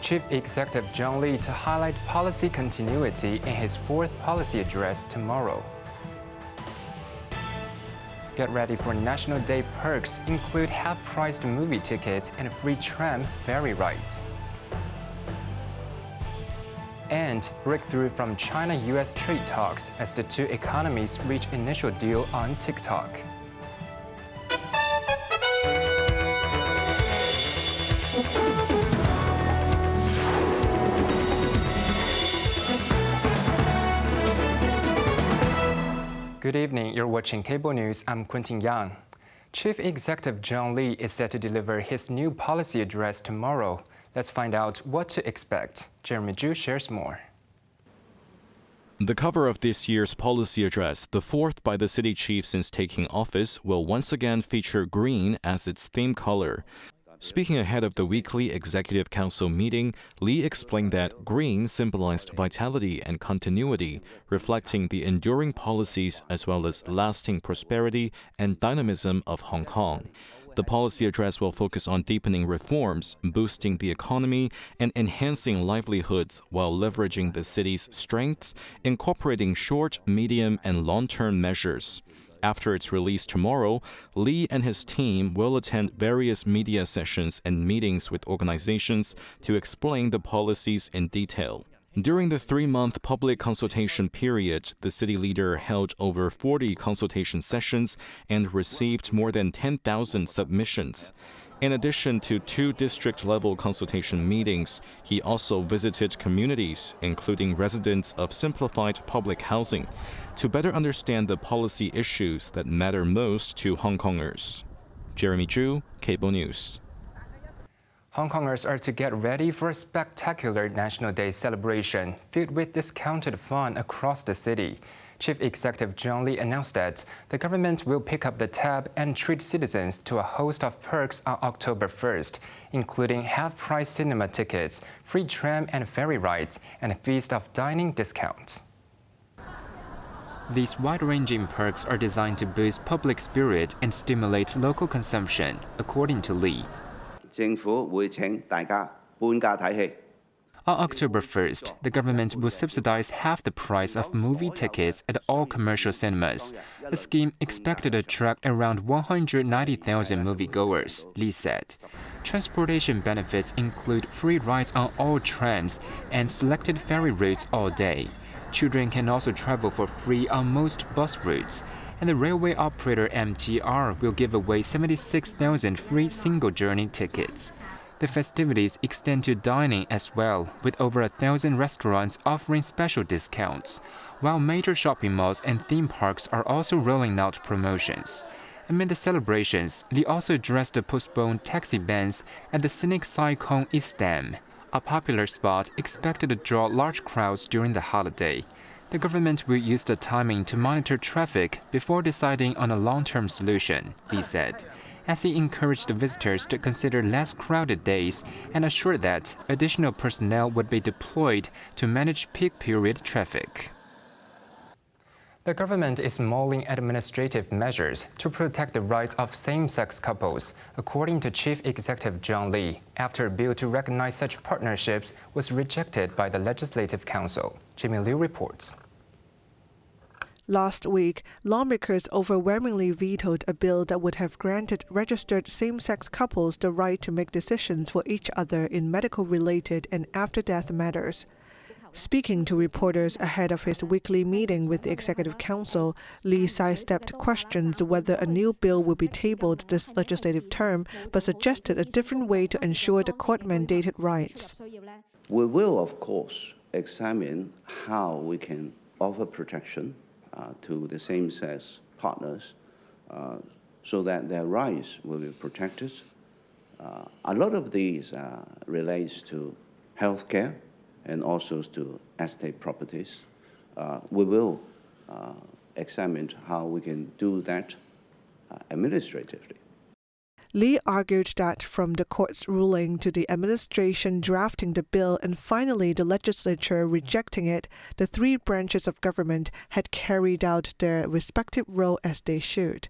Chief Executive John Lee to highlight policy continuity in his fourth policy address tomorrow. Get ready for National Day perks include half-priced movie tickets and free tram ferry rides. And breakthrough from China-US trade talks as the two economies reach initial deal on TikTok. Good evening, you're watching Cable News. I'm Quentin Yang. Chief Executive John Lee is set to deliver his new policy address tomorrow. Let's find out what to expect. Jeremy Zhu shares more. The cover of this year's policy address, the fourth by the city chief since taking office, will once again feature green as its theme color. Speaking ahead of the weekly Executive Council meeting, Lee explained that green symbolized vitality and continuity, reflecting the enduring policies as well as lasting prosperity and dynamism of Hong Kong. The policy address will focus on deepening reforms, boosting the economy, and enhancing livelihoods while leveraging the city's strengths, incorporating short, medium, and long-term measures. After its release tomorrow, Lee and his team will attend various media sessions and meetings with organizations to explain the policies in detail. During the 3-month public consultation period, the city leader held over 40 consultation sessions and received more than 10,000 submissions. In addition to 2 district-level consultation meetings, he also visited communities, including residents of simplified public housing, to better understand the policy issues that matter most to Hong Kongers. Jeremy Zhu, Cable News. Hong Kongers are to get ready for a spectacular National Day celebration filled with discounted fun across the city. Chief Executive John Lee announced that the government will pick up the tab and treat citizens to a host of perks on October 1st, including half-price cinema tickets, free tram and ferry rides, and a feast of dining discounts. These wide-ranging perks are designed to boost public spirit and stimulate local consumption, according to Lee. On October 1st, the government will subsidize half the price of movie tickets at all commercial cinemas. The scheme expected to attract around 190,000 moviegoers, Lee said. Transportation benefits include free rides on all trams and selected ferry routes all day. Children can also travel for free on most bus routes. And the railway operator MTR will give away 76,000 free single-journey tickets. The festivities extend to dining as well, with over 1,000 restaurants offering special discounts, while major shopping malls and theme parks are also rolling out promotions. Amid the celebrations, Lee also addressed the postponed taxi bans at the scenic Sai Kung East Dam, a popular spot expected to draw large crowds during the holiday. The government will use the timing to monitor traffic before deciding on a long-term solution, Lee said, as he encouraged the visitors to consider less crowded days and assured that additional personnel would be deployed to manage peak period traffic. The government is mulling administrative measures to protect the rights of same-sex couples, according to Chief Executive John Lee, after a bill to recognize such partnerships was rejected by the Legislative Council. Jimmy Liu reports. Last week, lawmakers overwhelmingly vetoed a bill that would have granted registered same-sex couples the right to make decisions for each other in medical-related and after-death matters. Speaking to reporters ahead of his weekly meeting with the Executive Council, Lee sidestepped questions whether a new bill will be tabled this legislative term, but suggested a different way to ensure the court-mandated rights. We will, of course, examine how we can offer protection to the same-sex partners so that their rights will be protected. A lot of these relates to health care and also to estate properties. We will examine how we can do that administratively. Lee argued that from the court's ruling to the administration drafting the bill and finally the legislature rejecting it, the 3 branches of government had carried out their respective role as they should.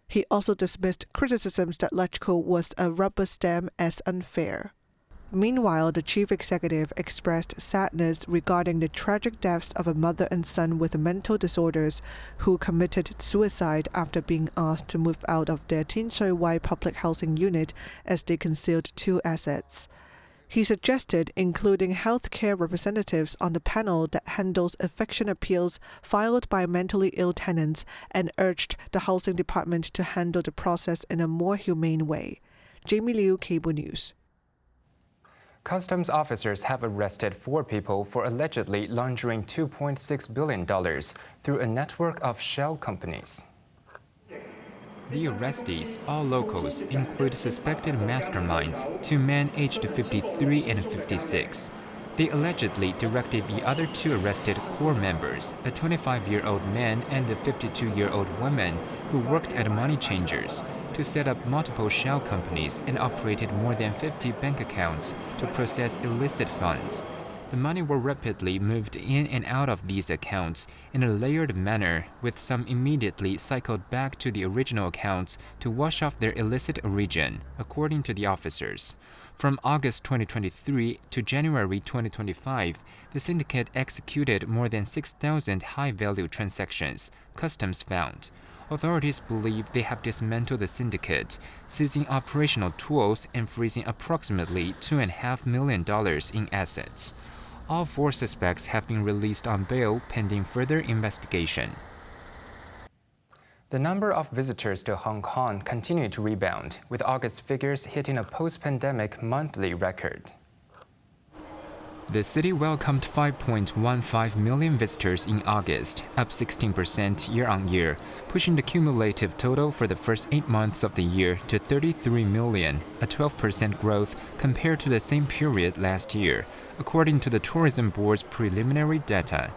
He also dismissed criticisms that LegCo was a rubber stamp as unfair. Meanwhile, the chief executive expressed sadness regarding the tragic deaths of a mother and son with mental disorders who committed suicide after being asked to move out of their Tinshui public housing unit as they concealed 2 assets. He suggested including healthcare representatives on the panel that handles eviction appeals filed by mentally ill tenants and urged the housing department to handle the process in a more humane way. Jamie Liu, Cable News. Customs officers have arrested 4 people for allegedly laundering $2.6 billion through a network of shell companies. The arrestees, all locals, include suspected masterminds, 2 men aged 53 and 56. They allegedly directed the other 2 arrested core members, a 25-year-old man and a 52-year-old woman who worked at money changers, to set up multiple shell companies and operated more than 50 bank accounts to process illicit funds. The money were rapidly moved in and out of these accounts in a layered manner, with some immediately cycled back to the original accounts to wash off their illicit origin, according to the officers. From August 2023 to January 2025, the syndicate executed more than 6,000 high-value transactions, Customs found. Authorities believe they have dismantled the syndicate, seizing operational tools and freezing approximately $2.5 million in assets. All 4 suspects have been released on bail pending further investigation. The number of visitors to Hong Kong continued to rebound, with August figures hitting a post-pandemic monthly record. The city welcomed 5.15 million visitors in August, up 16% year-on-year, pushing the cumulative total for the first 8 months of the year to 33 million, a 12% growth compared to the same period last year, according to the Tourism Board's preliminary data.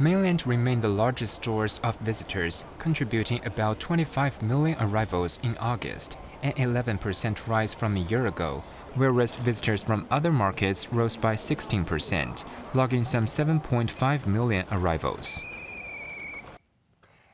Mainland remained the largest source of visitors, contributing about 25 million arrivals in August, an 11% rise from a year ago, whereas visitors from other markets rose by 16%, logging some 7.5 million arrivals.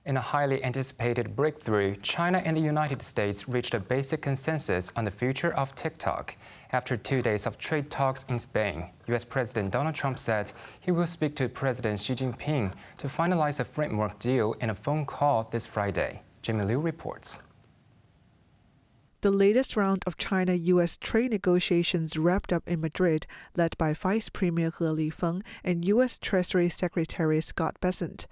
In a highly anticipated breakthrough, China and the United States reached a basic consensus on the future of TikTok. After 2 days of trade talks in Spain, U.S. President Donald Trump said he will speak to President Xi Jinping to finalize a framework deal in a phone call this Friday. Jamie Liu reports. The latest round of China-U.S. trade negotiations wrapped up in Madrid, led by Vice Premier He Lifeng and U.S. Treasury Secretary Scott Bessent.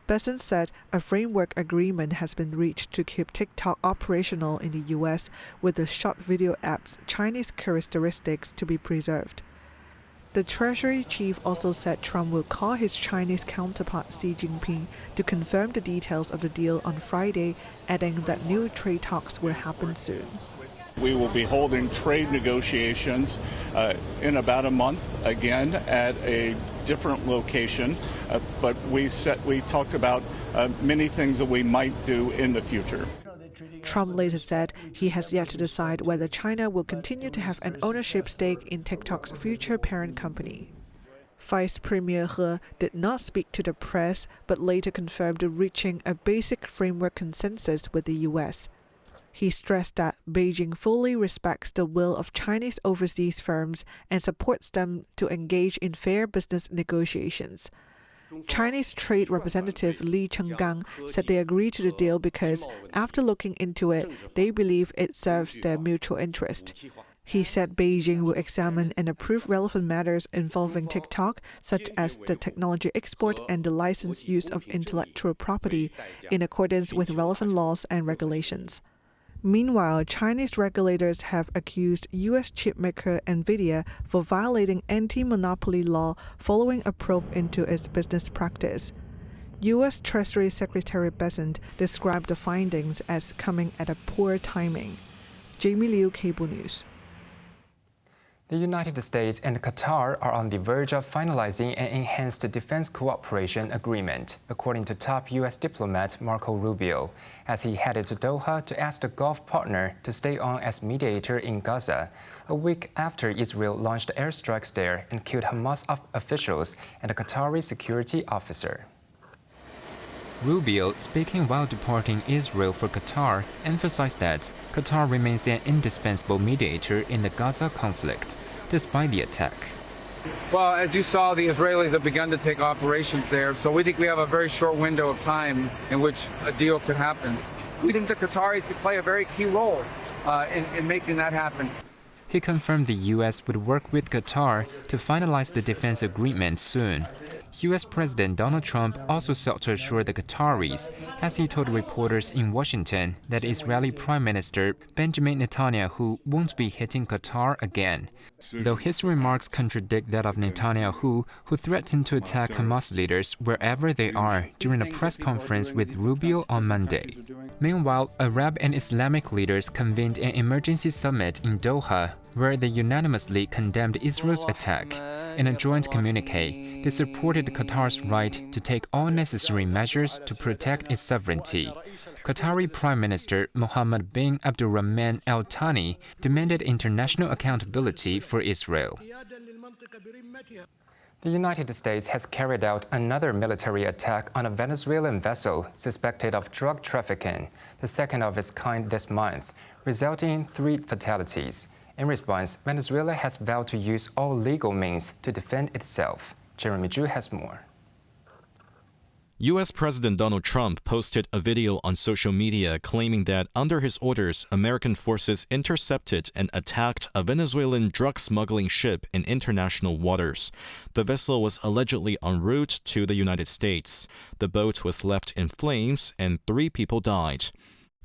Bessent said a framework agreement has been reached to keep TikTok operational in the U.S., with the short video app's Chinese characteristics to be preserved. The Treasury chief also said Trump will call his Chinese counterpart Xi Jinping to confirm the details of the deal on Friday, adding that new trade talks will happen soon. We will be holding trade negotiations in about a month, again at a different location, but we talked about many things that we might do in the future. Trump later said he has yet to decide whether China will continue to have an ownership stake in TikTok's future parent company. Vice Premier He did not speak to the press, but later confirmed reaching a basic framework consensus with the U.S. He stressed that Beijing fully respects the will of Chinese overseas firms and supports them to engage in fair business negotiations. Chinese Trade Representative Li Chenggang said they agreed to the deal because, after looking into it, they believe it serves their mutual interest. He said Beijing will examine and approve relevant matters involving TikTok, such as the technology export and the licensed use of intellectual property, in accordance with relevant laws and regulations. Meanwhile, Chinese regulators have accused U.S. chipmaker NVIDIA for violating anti-monopoly law following a probe into its business practice. U.S. Treasury Secretary Bessent described the findings as coming at a poor timing. Jamie Liu, Cable News. The United States and Qatar are on the verge of finalizing an enhanced defense cooperation agreement, according to top U.S. diplomat Marco Rubio, as he headed to Doha to ask the Gulf partner to stay on as mediator in Gaza, a week after Israel launched airstrikes there and killed Hamas officials and a Qatari security officer. Rubio, speaking while departing Israel for Qatar, emphasized that Qatar remains an indispensable mediator in the Gaza conflict, despite the attack. Well, as you saw, the Israelis have begun to take operations there, so we think we have a very short window of time in which a deal could happen. We think the Qataris could play a very key role in making that happen. He confirmed the U.S. would work with Qatar to finalize the defense agreement soon. U.S. President Donald Trump also sought to assure the Qataris, as he told reporters in Washington that Israeli Prime Minister Benjamin Netanyahu won't be hitting Qatar again. Though his remarks contradict that of Netanyahu, who threatened to attack Hamas leaders wherever they are during a press conference with Rubio on Monday. Meanwhile, Arab and Islamic leaders convened an emergency summit in Doha, where they unanimously condemned Israel's attack. In a joint communique, they supported Qatar's right to take all necessary measures to protect its sovereignty. Qatari Prime Minister Mohammed bin Abdulrahman Al Thani demanded international accountability for Israel. The United States has carried out another military attack on a Venezuelan vessel suspected of drug trafficking, the second of its kind this month, resulting in 3 fatalities. In response, Venezuela has vowed to use all legal means to defend itself. Jeremy Zhu has more. U.S. President Donald Trump posted a video on social media claiming that under his orders, American forces intercepted and attacked a Venezuelan drug smuggling ship in international waters. The vessel was allegedly en route to the United States. The boat was left in flames and 3 people died.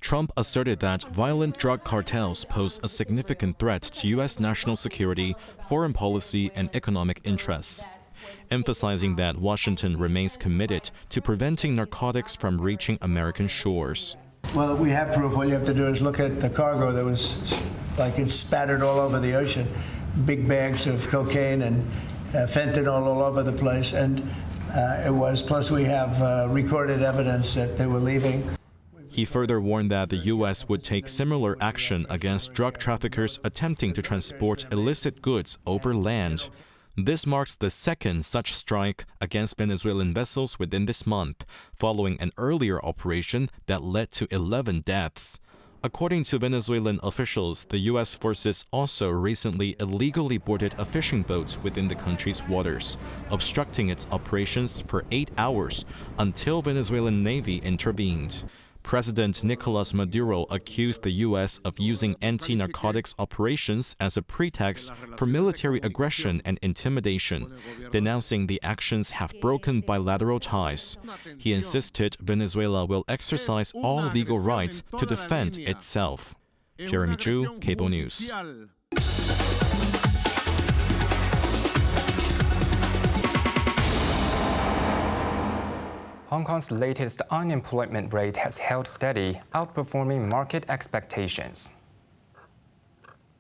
Trump asserted that violent drug cartels pose a significant threat to U.S. national security, foreign policy, and economic interests, emphasizing that Washington remains committed to preventing narcotics from reaching American shores. Well, we have proof. All you have to do is look at the cargo that was it's spattered all over the ocean. Big bags of cocaine and fentanyl all over the place. And plus we have recorded evidence that they were leaving. He further warned that the U.S. would take similar action against drug traffickers attempting to transport illicit goods over land. This marks the second such strike against Venezuelan vessels within this month, following an earlier operation that led to 11 deaths. According to Venezuelan officials, the U.S. forces also recently illegally boarded a fishing boat within the country's waters, obstructing its operations for 8 hours until Venezuelan Navy intervened. President Nicolas Maduro accused the U.S. of using anti-narcotics operations as a pretext for military aggression and intimidation, denouncing the actions have broken bilateral ties. He insisted Venezuela will exercise all legal rights to defend itself. Jeremy Zhu, Cable News. Hong Kong's latest unemployment rate has held steady, outperforming market expectations.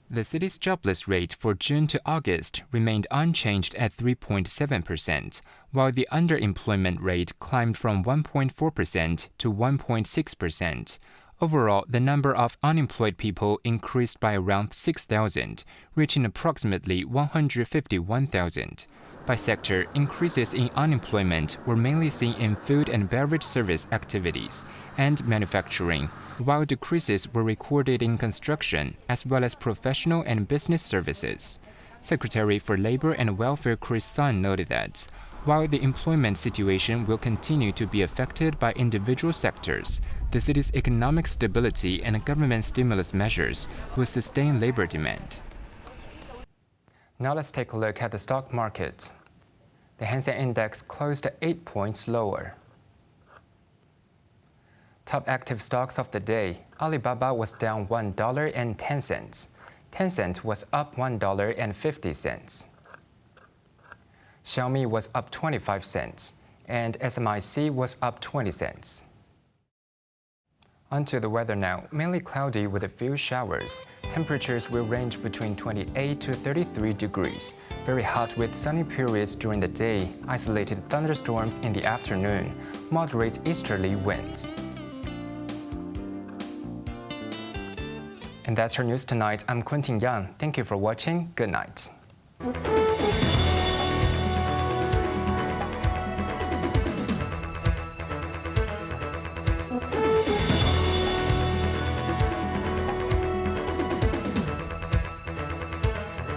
The city's jobless rate for June to August remained unchanged at 3.7%, while the underemployment rate climbed from 1.4% to 1.6%. Overall, the number of unemployed people increased by around 6,000, reaching approximately 151,000. By sector, increases in unemployment were mainly seen in food and beverage service activities and manufacturing, while decreases were recorded in construction as well as professional and business services. Secretary for Labor and Welfare Chris Sun noted that, while the employment situation will continue to be affected by individual sectors, the city's economic stability and government stimulus measures will sustain labor demand. Now let's take a look at the stock market. The Hang Seng Index closed 8 points lower. Top active stocks of the day: Alibaba was down $1.10. Tencent was up $1.50. Xiaomi was up 25 cents, and SMIC was up 20 cents. Onto the weather now. Mainly cloudy with a few showers. Temperatures will range between 28 to 33 degrees. Very hot with sunny periods during the day. Isolated thunderstorms in the afternoon. Moderate easterly winds. And that's our news tonight. I'm Quentin Yang. Thank you for watching. Good night.